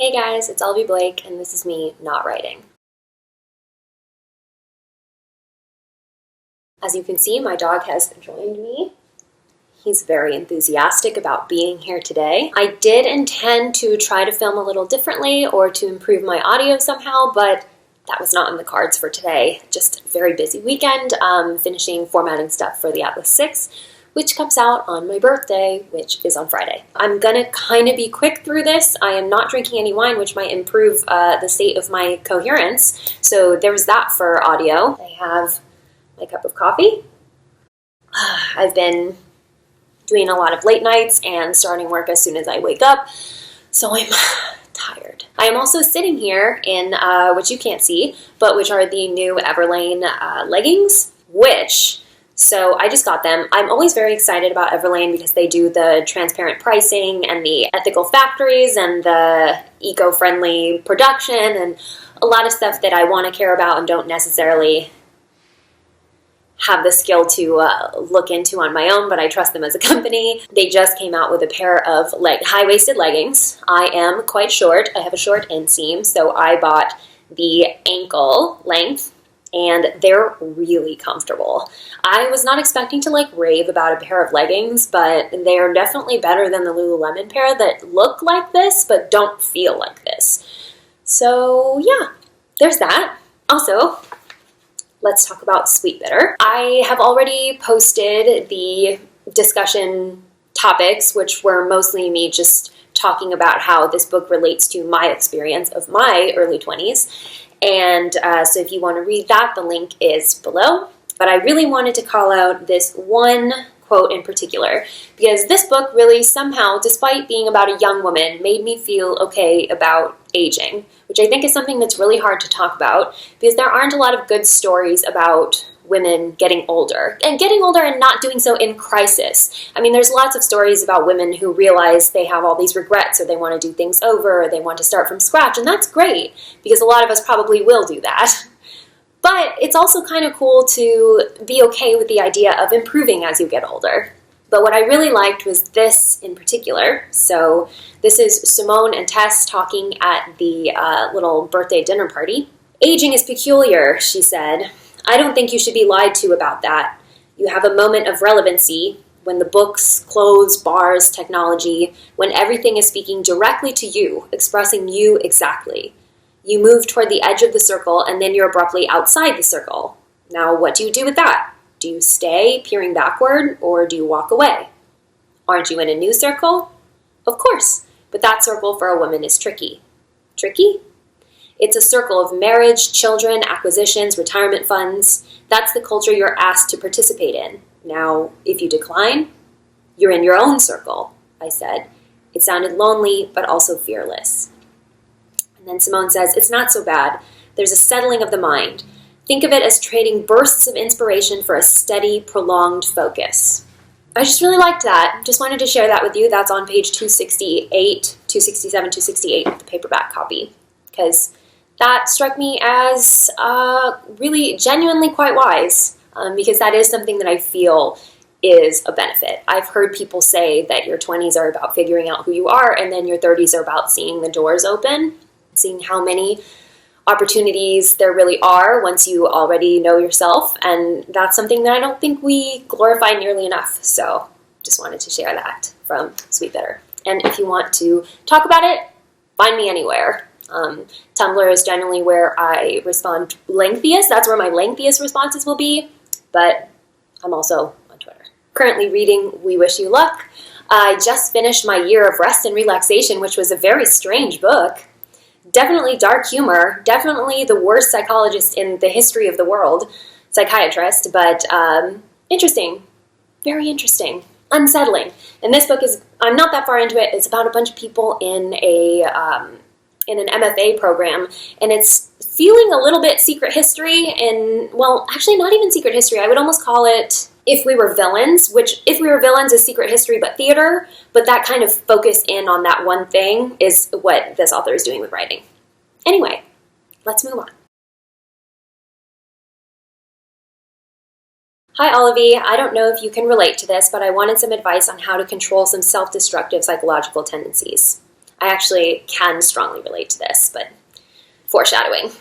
Hey guys, it's Olivie Blake, and this is me not writing. As you can see, my dog has joined me. He's very enthusiastic about being here today. I did intend to try to film a little differently or to improve my audio somehow, but that was not in the cards for today. Just a very busy weekend, finishing formatting stuff for the Atlas 6, which comes out on my birthday, which is on Friday. I'm gonna kind of be quick through this. I am not drinking any wine, which might improve the state of my coherence. So there's that for audio. I have my cup of coffee. I've been doing a lot of late nights and starting work as soon as I wake up, so I'm tired. I am also sitting here in, which you can't see, but which are the new Everlane leggings, so I just got them. I'm always very excited about Everlane because they do the transparent pricing and the ethical factories and the eco-friendly production and a lot of stuff that I want to care about and don't necessarily have the skill to look into on my own, but I trust them as a company. They just came out with a pair of high-waisted leggings. I am quite short. I have a short inseam, so I bought the ankle length, and they're really comfortable. I was not expecting to rave about a pair of leggings, but they are definitely better than the Lululemon pair that look like this but don't feel like this. So yeah, there's that. Also, let's talk about Sweet Bitter. I have already posted the discussion topics, which were mostly me just talking about how this book relates to my experience of my early 20s. And so if you want to read that, the link is below. But I really wanted to call out this one quote in particular, because this book really somehow, despite being about a young woman, made me feel okay about aging, which I think is something that's really hard to talk about because there aren't a lot of good stories about women getting older and not doing so in crisis. I mean, there's lots of stories about women who realize they have all these regrets or they want to do things over or they want to start from scratch, and that's great because a lot of us probably will do that. But it's also kind of cool to be okay with the idea of improving as you get older. But what I really liked was this in particular. So this is Simone and Tess talking at the little birthday dinner party. "Aging is peculiar," she said. "I don't think you should be lied to about that. You have a moment of relevancy when the books, clothes, bars, technology, when everything is speaking directly to you, expressing you exactly. You move toward the edge of the circle and then you're abruptly outside the circle. Now, what do you do with that? Do you stay peering backward or do you walk away? Aren't you in a new circle? Of course, but that circle for a woman is tricky." Tricky? "It's a circle of marriage, children, acquisitions, retirement funds. That's the culture you're asked to participate in. Now, if you decline, you're in your own circle," I said. It sounded lonely, but also fearless. And then Simone says, "It's not so bad. There's a settling of the mind. Think of it as trading bursts of inspiration for a steady, prolonged focus." I just really liked that. Just wanted to share that with you. That's on page 268, 267, 268 of the paperback copy. Because that struck me as really genuinely quite wise. Because that is something that I feel is a benefit. I've heard people say that your 20s are about figuring out who you are, and then your 30s are about seeing the doors open, seeing how many opportunities there really are once you already know yourself, and that's something that I don't think we glorify nearly enough. So just wanted to share that from Sweet Bitter. And if you want to talk about it, find me anywhere. Tumblr is generally where I respond lengthiest. That's where my lengthiest responses will be, but I'm also on Twitter. Currently reading We Wish You Luck. I just finished my Year of Rest and Relaxation, which was a very strange book. Definitely dark humor, definitely the worst psychologist in the history of the world, psychiatrist, but interesting, very interesting, unsettling. And this book is, I'm not that far into it, it's about a bunch of people in an MFA program, and it's feeling a little bit secret history, and, well, actually not even secret history, I would almost call it If We Were Villains, which If We Were Villains is secret history but theater, but that kind of focus in on that one thing is what this author is doing with writing. Anyway, let's move on. Hi, Olivie. I don't know if you can relate to this, but I wanted some advice on how to control some self-destructive psychological tendencies. I actually can strongly relate to this, but foreshadowing.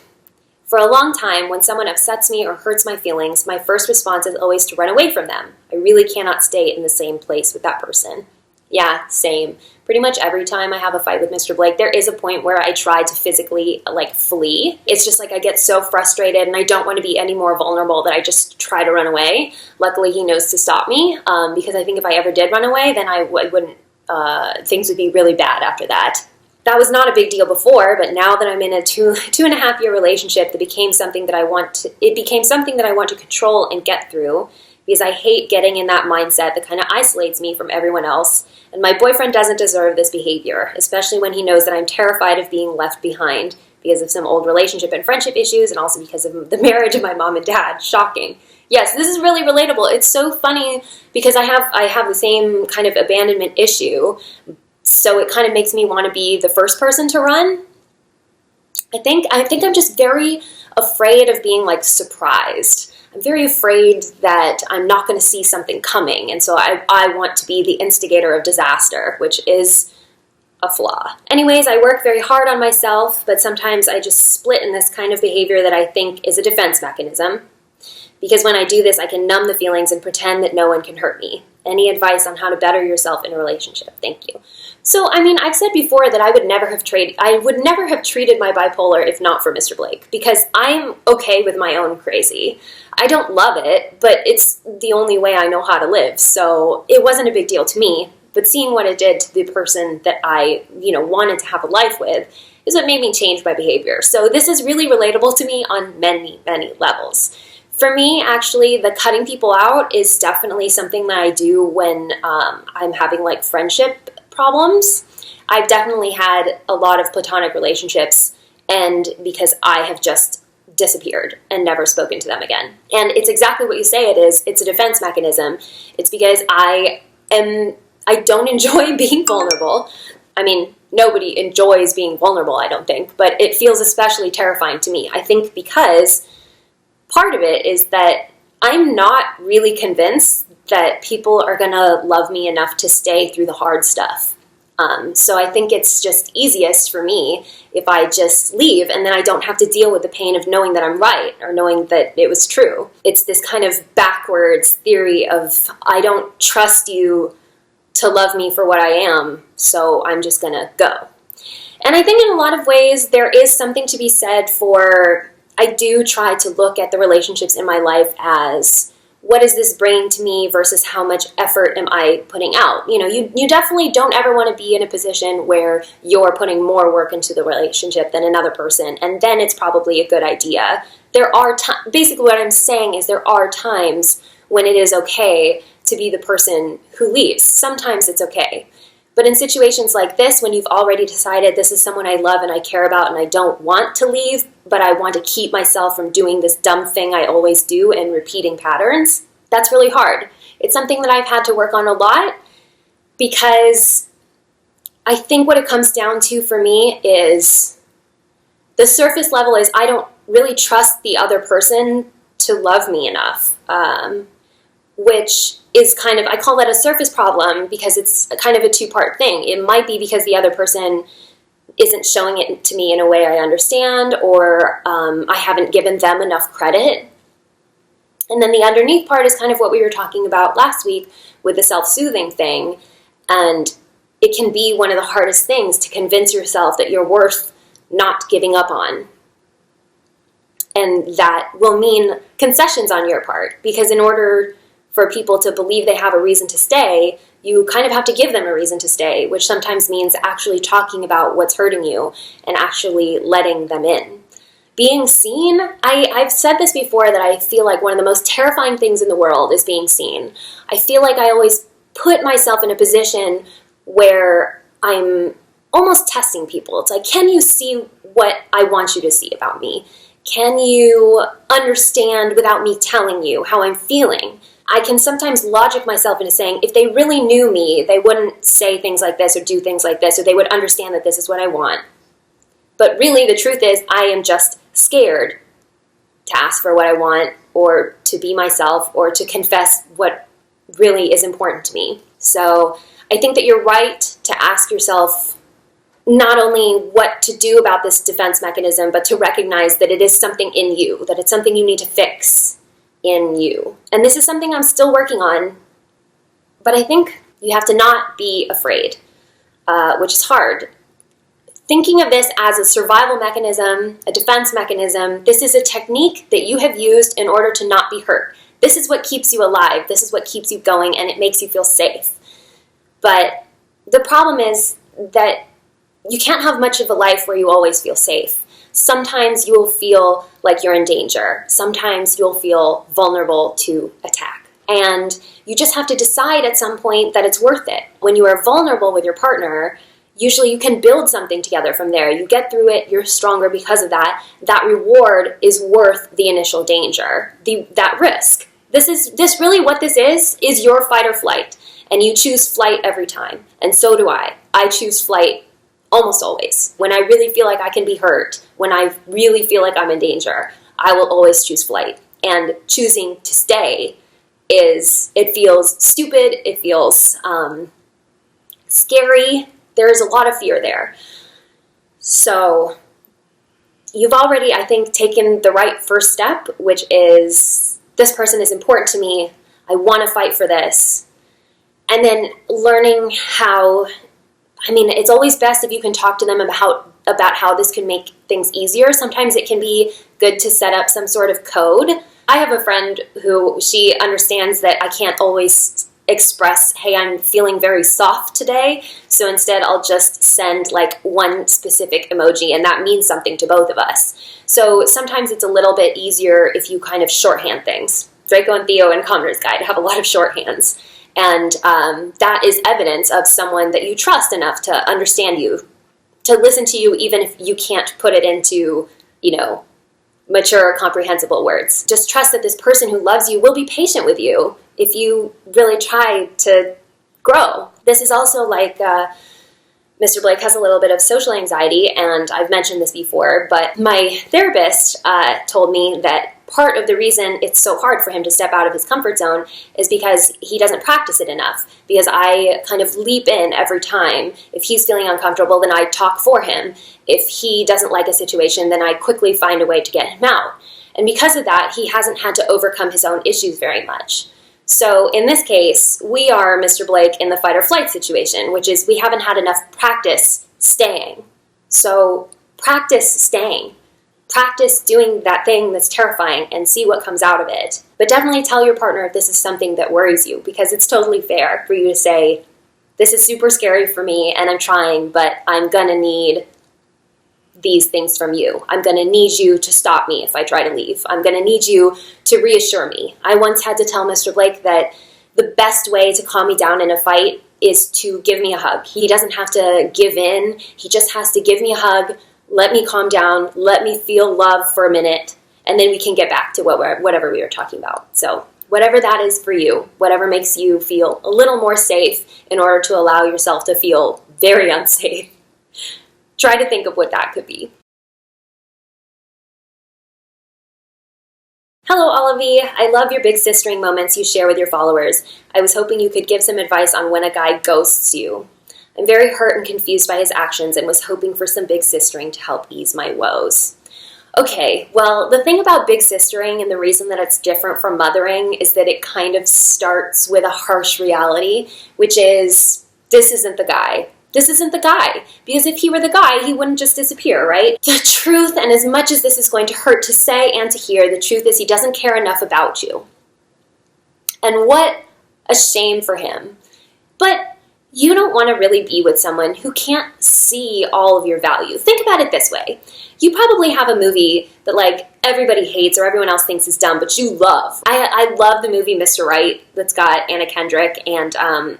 For a long time, when someone upsets me or hurts my feelings, my first response is always to run away from them. I really cannot stay in the same place with that person. Yeah, same. Pretty much every time I have a fight with Mr. Blake, there is a point where I try to physically, flee. It's just I get so frustrated and I don't want to be any more vulnerable that I just try to run away. Luckily, he knows to stop me, because I think if I ever did run away, then I wouldn't, things would be really bad after that. That was not a big deal before, but now that I'm in a 2.5 year relationship, it became something that I want to control and get through, because I hate getting in that mindset that kind of isolates me from everyone else. And my boyfriend doesn't deserve this behavior, especially when he knows that I'm terrified of being left behind because of some old relationship and friendship issues, and also because of the marriage of my mom and dad. Shocking. Yes, this is really relatable. It's so funny because I have the same kind of abandonment issue, so it kind of makes me want to be the first person to run. I think I'm just very afraid of being surprised. I'm very afraid that I'm not going to see something coming, and so I want to be the instigator of disaster, which is a flaw. Anyways, I work very hard on myself, but sometimes I just split in this kind of behavior that I think is a defense mechanism, because when I do this, I can numb the feelings and pretend that no one can hurt me. Any advice on how to better yourself in a relationship? Thank you. So, I've said before that I would never have treated my bipolar if not for Mr. Blake, because I'm okay with my own crazy. I don't love it, but it's the only way I know how to live, so it wasn't a big deal to me. But seeing what it did to the person that I, wanted to have a life with is what made me change my behavior. So this is really relatable to me on many, many levels. For me, actually, the cutting people out is definitely something that I do when I'm having friendship problems. I've definitely had a lot of platonic relationships, and because I have just disappeared and never spoken to them again. And it's exactly what you say it is. It's a defense mechanism. It's because I don't enjoy being vulnerable. Nobody enjoys being vulnerable, I don't think, but it feels especially terrifying to me. I think because part of it is that I'm not really convinced that people are going to love me enough to stay through the hard stuff. So I think it's just easiest for me if I just leave, and then I don't have to deal with the pain of knowing that I'm right or knowing that it was true. It's this kind of backwards theory of I don't trust you to love me for what I am, so I'm just going to go. And I think in a lot of ways there is something to be said for, I do try to look at the relationships in my life as, what is this bringing to me versus how much effort am I putting out? You definitely don't ever want to be in a position where you're putting more work into the relationship than another person, and then it's probably a good idea. Basically what I'm saying is there are times when it is okay to be the person who leaves. Sometimes it's okay. But in situations like this, when you've already decided this is someone I love and I care about and I don't want to leave, but I want to keep myself from doing this dumb thing I always do and repeating patterns, that's really hard. It's something that I've had to work on a lot, because I think what it comes down to for me is the surface level is I don't really trust the other person to love me enough, which is kind of, I call that a surface problem because it's kind of a two-part thing. It might be because the other person isn't showing it to me in a way I understand, or I haven't given them enough credit. And then the underneath part is kind of what we were talking about last week with the self-soothing thing. And it can be one of the hardest things to convince yourself that you're worth not giving up on. And that will mean concessions on your part, because in order for people to believe they have a reason to stay, you kind of have to give them a reason to stay, which sometimes means actually talking about what's hurting you and actually letting them in. Being seen, I've said this before, that I feel like one of the most terrifying things in the world is being seen. I feel like I always put myself in a position where I'm almost testing people. It's like, can you see what I want you to see about me? Can you understand without me telling you how I'm feeling? I can sometimes logic myself into saying, if they really knew me, they wouldn't say things like this or do things like this, or they would understand that this is what I want. But really, the truth is, I am just scared to ask for what I want, or to be myself, or to confess what really is important to me. So I think that you're right to ask yourself not only what to do about this defense mechanism, but to recognize that it is something in you, that it's something you need to fix in you. And this is something I'm still working on, but I think you have to not be afraid, which is hard. Thinking of this as a survival mechanism, a defense mechanism, this is a technique that you have used in order to not be hurt. This is what keeps you alive. This is what keeps you going, and it makes you feel safe. But the problem is that you can't have much of a life where you always feel safe. Sometimes you will feel like you're in danger. Sometimes you'll feel vulnerable to attack. And you just have to decide at some point that it's worth it. When you are vulnerable with your partner, usually you can build something together from there. You get through it, you're stronger because of that. That reward is worth the initial danger, that risk. This really what this is your fight or flight. And you choose flight every time. And so do I. I choose flight almost always. When I really feel like I can be hurt, when I really feel like I'm in danger, I will always choose flight. And choosing to stay it feels stupid, it feels scary. There's a lot of fear there. So you've already, I think, taken the right first step, which is, this person is important to me. I want to fight for this. And then learning how, it's always best if you can talk to them about how this can make things easier. Sometimes it can be good to set up some sort of code. I have a friend who, she understands that I can't always express, hey, I'm feeling very soft today. So instead I'll just send like one specific emoji, and that means something to both of us. So sometimes it's a little bit easier if you kind of shorthand things. Draco and Theo in Connor's Guide have a lot of shorthands. And that is evidence of someone that you trust enough to understand you, to listen to you even if you can't put it into, mature, comprehensible words. Just trust that this person who loves you will be patient with you if you really try to grow. This is also like Mr. Blake has a little bit of social anxiety, and I've mentioned this before, but my therapist told me that part of the reason it's so hard for him to step out of his comfort zone is because he doesn't practice it enough. Because I kind of leap in every time. If he's feeling uncomfortable, then I talk for him. If he doesn't like a situation, then I quickly find a way to get him out. And because of that, he hasn't had to overcome his own issues very much. So in this case, we are Mr. Blake in the fight or flight situation, which is we haven't had enough practice staying. So practice staying. Practice doing that thing that's terrifying and see what comes out of it. But definitely tell your partner if this is something that worries you, because it's totally fair for you to say, this is super scary for me and I'm trying, but I'm gonna need these things from you. I'm gonna need you to stop me if I try to leave. I'm gonna need you to reassure me. I once had to tell Mr. Blake that the best way to calm me down in a fight is to give me a hug. He doesn't have to give in. He just has to give me a hug, let me calm down, let me feel love for a minute, and then we can get back to whatever we were talking about. So whatever that is for you, whatever makes you feel a little more safe in order to allow yourself to feel very unsafe, try to think of what that could be. Hello, Olivie. I love your big sistering moments you share with your followers. I was hoping you could give some advice on when a guy ghosts you. I'm very hurt and confused by his actions and was hoping for some big sistering to help ease my woes. Okay, well, the thing about big sistering and the reason that it's different from mothering is that it kind of starts with a harsh reality, which is, this isn't the guy. This isn't the guy. Because if he were the guy, he wouldn't just disappear, right? The truth, and as much as this is going to hurt to say and to hear, the truth is he doesn't care enough about you. And what a shame for him. But you don't want to really be with someone who can't see all of your value. Think about it this way. You probably have a movie that like everybody hates or everyone else thinks is dumb, but you love. I love the movie Mr. Right that's got Anna Kendrick and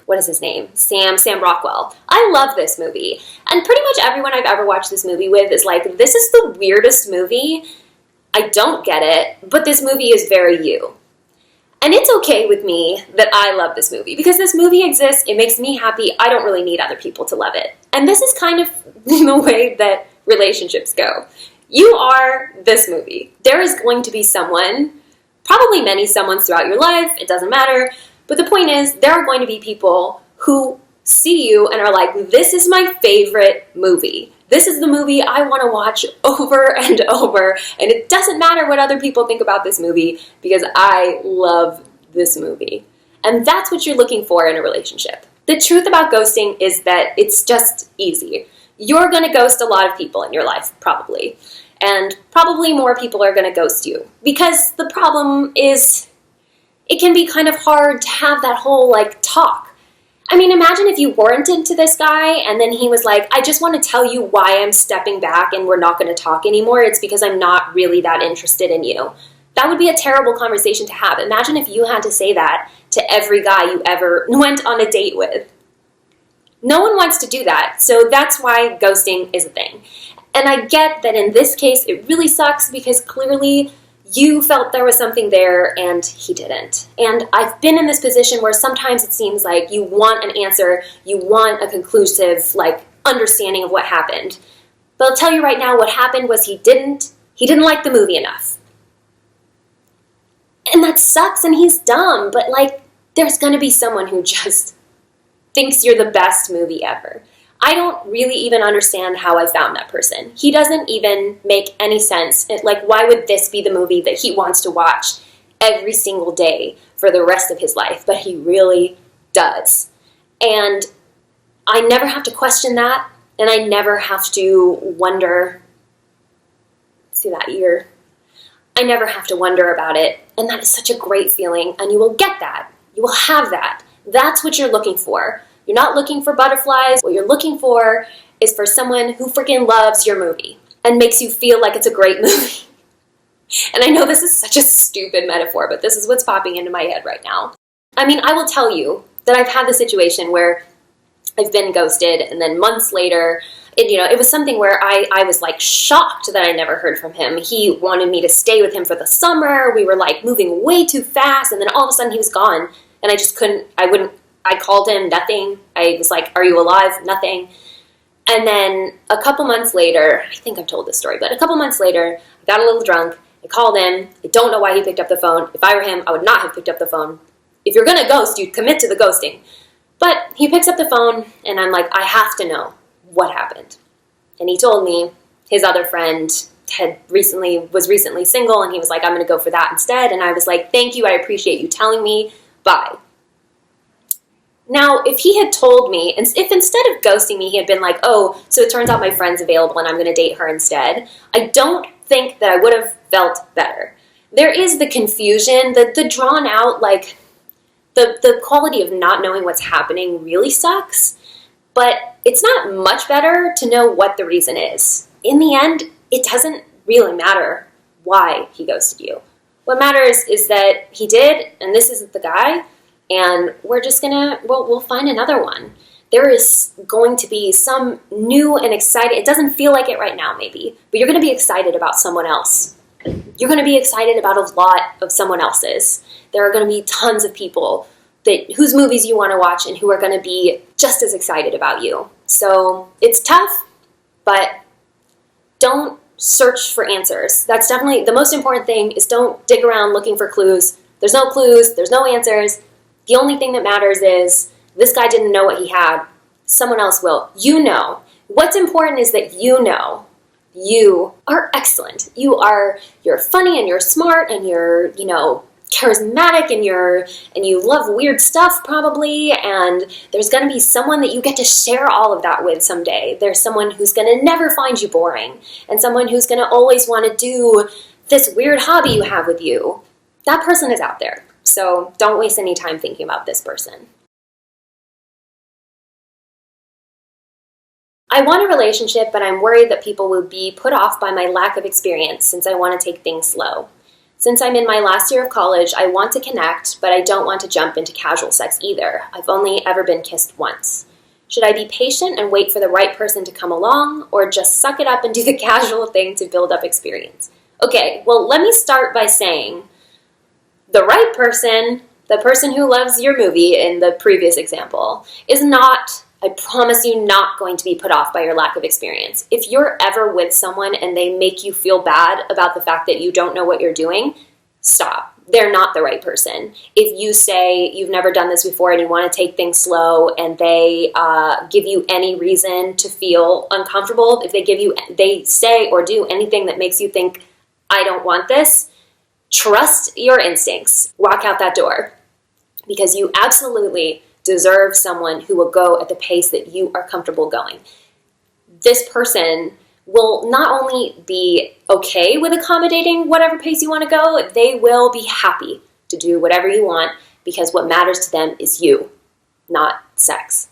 what is his name? Sam Rockwell. I love this movie. And pretty much everyone I've ever watched this movie with is like, this is the weirdest movie. I don't get it, but this movie is very you. And it's okay with me that I love this movie because this movie exists, it makes me happy, I don't really need other people to love it. And this is kind of the way that relationships go. You are this movie. There is going to be someone, probably many someones throughout your life, it doesn't matter, but the point is there are going to be people who see you and are like, this is my favorite movie. This is the movie I want to watch over and over, and it doesn't matter what other people think about this movie because I love this movie. And that's what you're looking for in a relationship. The truth about ghosting is that it's just easy. You're going to ghost a lot of people in your life, probably. And probably more people are going to ghost you. Because the problem is, it can be kind of hard to have that whole, talk. I mean, imagine if you weren't into this guy and then he was like, I just want to tell you why I'm stepping back and we're not going to talk anymore. It's because I'm not really that interested in you. That would be a terrible conversation to have. Imagine if you had to say that to every guy you ever went on a date with. No one wants to do that, so that's why ghosting is a thing. And I get that in this case, it really sucks because clearly you felt there was something there and he didn't. And I've been in this position where sometimes it seems like you want an answer, you want a conclusive, understanding of what happened. But I'll tell you right now, what happened was he didn't like the movie enough. And that sucks and he's dumb, but there's gonna be someone who just thinks you're the best movie ever. I don't really even understand how I found that person. He doesn't even make any sense. Why would this be the movie that he wants to watch every single day for the rest of his life? But he really does. And I never have to question that, and I never have to wonder, see that ear? I never have to wonder about it, and that is such a great feeling, and you will get that. You will have that. That's what you're looking for. You're not looking for butterflies. What you're looking for is for someone who freaking loves your movie and makes you feel like it's a great movie. And I know this is such a stupid metaphor, but this is what's popping into my head right now. I mean, I will tell you that I've had the situation where I've been ghosted, and then months later, it was something where I was shocked that I never heard from him. He wanted me to stay with him for the summer. We were moving way too fast, and then all of a sudden he was gone, and I just couldn't, I called him, nothing. I was like, are you alive? Nothing. And then a couple months later, I think I've told this story, but a couple months later, I got a little drunk. I called him. I don't know why he picked up the phone. If I were him, I would not have picked up the phone. If you're going to ghost, you commit to the ghosting. But he picks up the phone, and I'm like, I have to know what happened. And he told me his other friend was recently single, and he was like, I'm going to go for that instead. And I was like, thank you. I appreciate you telling me. Bye. Now, if he had told me, and if instead of ghosting me, he had been like, oh, so it turns out my friend's available and I'm going to date her instead, I don't think that I would have felt better. There is the confusion, the drawn out, the quality of not knowing what's happening really sucks, but it's not much better to know what the reason is. In the end, it doesn't really matter why he ghosted you. What matters is that he did, and this isn't the guy, and we're just we'll find another one. There is going to be some new and exciting, it doesn't feel like it right now maybe, but you're going to be excited about someone else. You're going to be excited about a lot of someone else's. There are going to be tons of people whose movies you want to watch and who are going to be just as excited about you. So it's tough, but don't search for answers. That's definitely the most important thing, is don't dig around looking for clues. There's no clues, there's no answers. The only thing that matters is this guy didn't know what he had. Someone else will. You know. What's important is that you know you are excellent. You're funny and you're smart and you're, charismatic and you love weird stuff probably, and there's going to be someone that you get to share all of that with someday. There's someone who's going to never find you boring, and someone who's going to always want to do this weird hobby you have with you. That person is out there. So don't waste any time thinking about this person. I want a relationship, but I'm worried that people will be put off by my lack of experience since I want to take things slow. Since I'm in my last year of college, I want to connect, but I don't want to jump into casual sex either. I've only ever been kissed once. Should I be patient and wait for the right person to come along, or just suck it up and do the casual thing to build up experience? Okay, well, let me start by saying the right person, the person who loves your movie in the previous example, is not, I promise you, not going to be put off by your lack of experience. If you're ever with someone and they make you feel bad about the fact that you don't know what you're doing, stop. they're not the right person. If you say you've never done this before and you want to take things slow, and they give you any reason to feel uncomfortable, if they say or do anything that makes you think, I don't want this, trust your instincts. Walk out that door, because you absolutely deserve someone who will go at the pace that you are comfortable going. This person will not only be okay with accommodating whatever pace you want to go, they will be happy to do whatever you want, because what matters to them is you, not sex.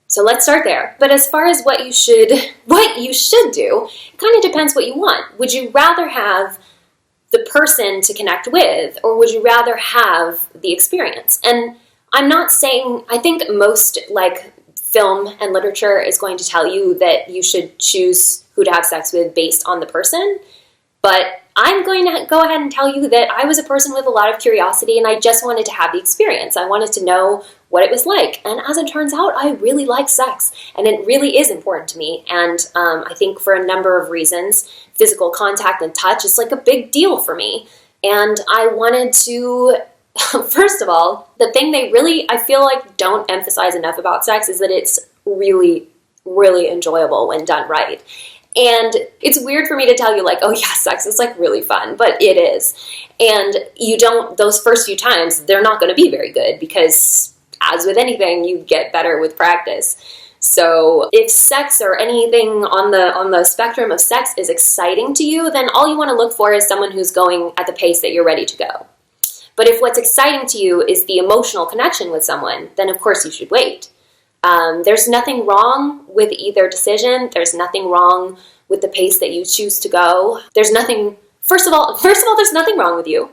So let's start there. But as far as what you should do, it kind of depends what you want. Would you rather have the person to connect with, or would you rather have the experience? And I'm not saying, I think most film and literature is going to tell you that you should choose who to have sex with based on the person. But I'm going to go ahead and tell you that I was a person with a lot of curiosity, and I just wanted to have the experience. I wanted to know what it was like. And as it turns out, I really like sex, and it really is important to me. And I think for a number of reasons, physical contact and touch is like a big deal for me. And I wanted to, first of all, the thing they really, I feel like, don't emphasize enough about sex is that it's really, really enjoyable when done right. And it's weird for me to tell you, like, oh yeah, sex is like really fun, but it is. And those first few times, they're not going to be very good, because as with anything, you get better with practice. So if sex or anything on the spectrum of sex is exciting to you, then all you want to look for is someone who's going at the pace that you're ready to go. But if what's exciting to you is the emotional connection with someone, then of course you should wait. There's nothing wrong with either decision. There's nothing wrong with the pace that you choose to go. There's nothing, first of all, there's nothing wrong with you.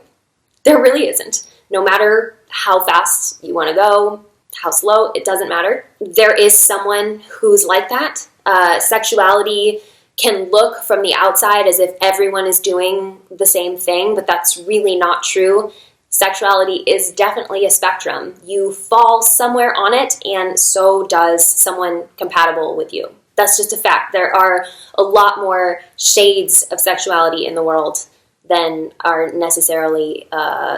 There really isn't. No matter how fast you want to go, how slow, it doesn't matter. There is someone who's like that. Sexuality can look from the outside as if everyone is doing the same thing, but that's really not true. Sexuality is definitely a spectrum. You fall somewhere on it, and so does someone compatible with you. That's just a fact. There are a lot more shades of sexuality in the world than are necessarily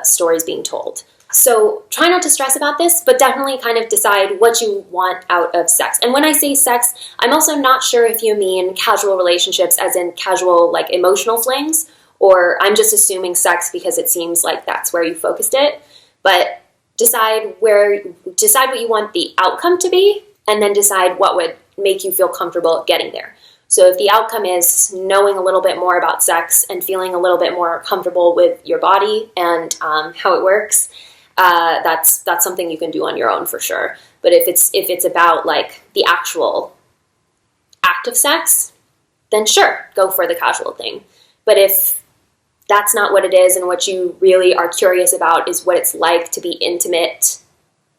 stories being told. So try not to stress about this, but definitely kind of decide what you want out of sex. And when I say sex, I'm also not sure if you mean casual relationships as in casual, like, emotional flings, or I'm just assuming sex because it seems like that's where you focused it. But decide what you want the outcome to be, and then decide what would make you feel comfortable getting there. So if the outcome is knowing a little bit more about sex and feeling a little bit more comfortable with your body and how it works, that's something you can do on your own for sure. But if it's about like the actual act of sex, then sure, go for the casual thing. But if that's not what it is, and what you really are curious about is what it's like to be intimate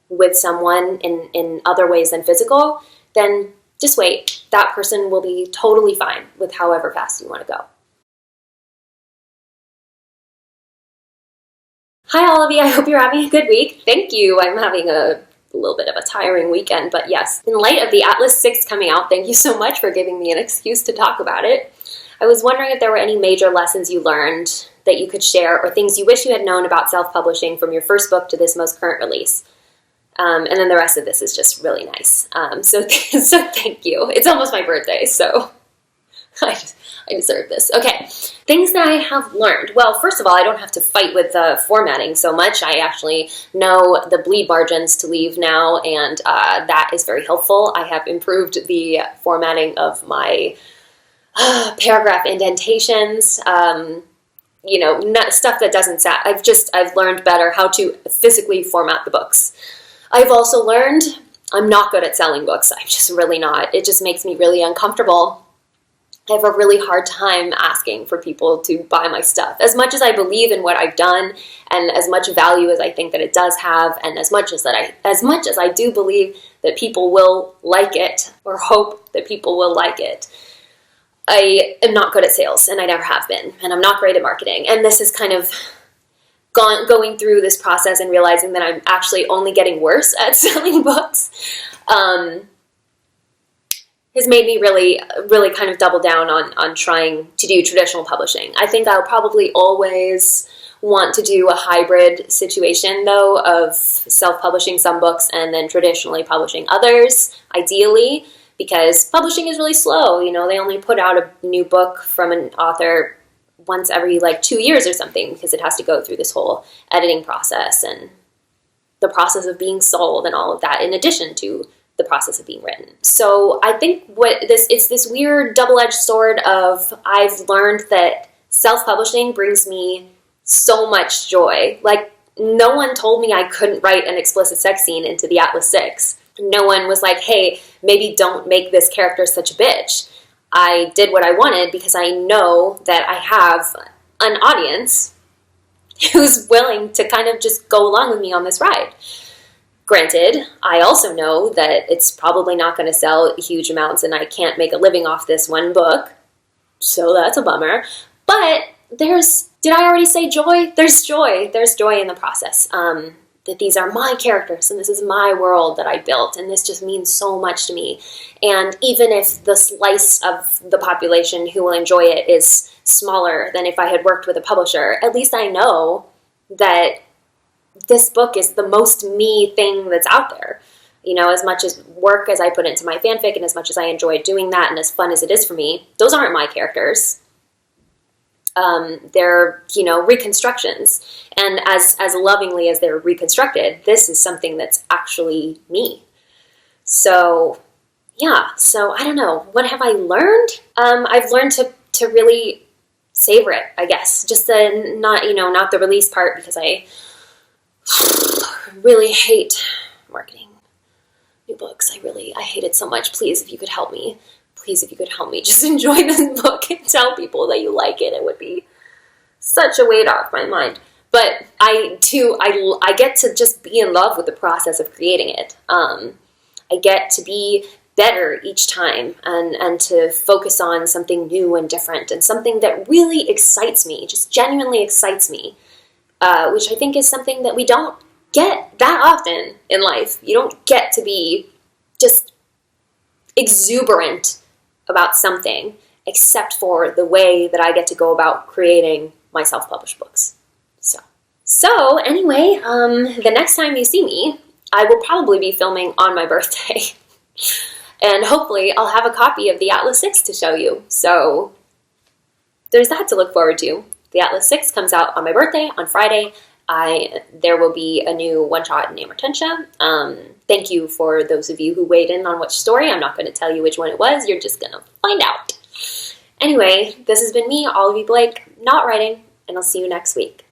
with someone in other ways than physical, then just wait. That person will be totally fine with however fast you want to go. Hi, Olivie. I hope you're having a good week. Thank you. I'm having a little bit of a tiring weekend, but yes. In light of the Atlas 6 coming out, thank you so much for giving me an excuse to talk about it. I was wondering if there were any major lessons you learned that you could share, or things you wish you had known about self-publishing from your first book to this most current release. And then the rest of this is just really nice. So thank you. It's almost my birthday, so I deserve this. Okay, things that I have learned. Well, first of all, I don't have to fight with formatting so much. I actually know the bleed margins to leave now, and that is very helpful. I have improved the formatting of my paragraph indentations, stuff that doesn't sat. I've learned better how to physically format the books. I've also learned I'm not good at selling books. I'm just really not. It just makes me really uncomfortable. I have a really hard time asking for people to buy my stuff. As much as I believe in what I've done, and as much value as I think that it does have, and as much as I do believe that people will like it, or hope that people will like it, I am not good at sales, and I never have been, and I'm not great at marketing. And this is kind of going through this process and realizing that I'm actually only getting worse at selling books has made me really, really kind of double down on trying to do traditional publishing. I think I'll probably always want to do a hybrid situation, though, of self-publishing some books and then traditionally publishing others, ideally, because publishing is really slow. You know, they only put out a new book from an author once every like 2 years or something, because it has to go through this whole editing process and the process of being sold and all of that, in addition to the process of being written. So I think it's this weird double-edged sword of, I've learned that self-publishing brings me so much joy. Like, no one told me I couldn't write an explicit sex scene into the Atlas 6. No one was like, hey, maybe don't make this character such a bitch. I did what I wanted because I know that I have an audience who's willing to kind of just go along with me on this ride. Granted, I also know that it's probably not going to sell huge amounts and I can't make a living off this one book, so that's a bummer. But did I already say joy? There's joy. There's joy in the process. That these are my characters and this is my world that I built, and this just means so much to me. And even if the slice of the population who will enjoy it is smaller than if I had worked with a publisher, at least I know that this book is the most me thing that's out there. You know, as much as work as I put into my fanfic and as much as I enjoy doing that and as fun as it is for me, those aren't my characters. They're, you know, reconstructions. And as lovingly as they're reconstructed, this is something that's actually me. So, yeah. So, I don't know. What have I learned? I've learned to really savor it, I guess. Just not the release part, because I really hate marketing new books. I hate it so much. Please, if you could help me. Please, if you could help me, just enjoy this book and tell people that you like it. It would be such a weight off my mind. But I get to just be in love with the process of creating it. I get to be better each time and to focus on something new and different and something that really excites me, just genuinely excites me, which I think is something that we don't get that often in life. You don't get to be just exuberant about something, except for the way that I get to go about creating my self-published books. So anyway, the next time you see me, I will probably be filming on my birthday. And hopefully I'll have a copy of the Atlas 6 to show you. So there's that to look forward to. The Atlas 6 comes out on my birthday on Friday. There will be a new one-shot in Amartentia. Thank you for those of you who weighed in on which story. I'm not going to tell you which one it was. You're just going to find out. Anyway, this has been me, Olivie Blake, not writing, and I'll see you next week.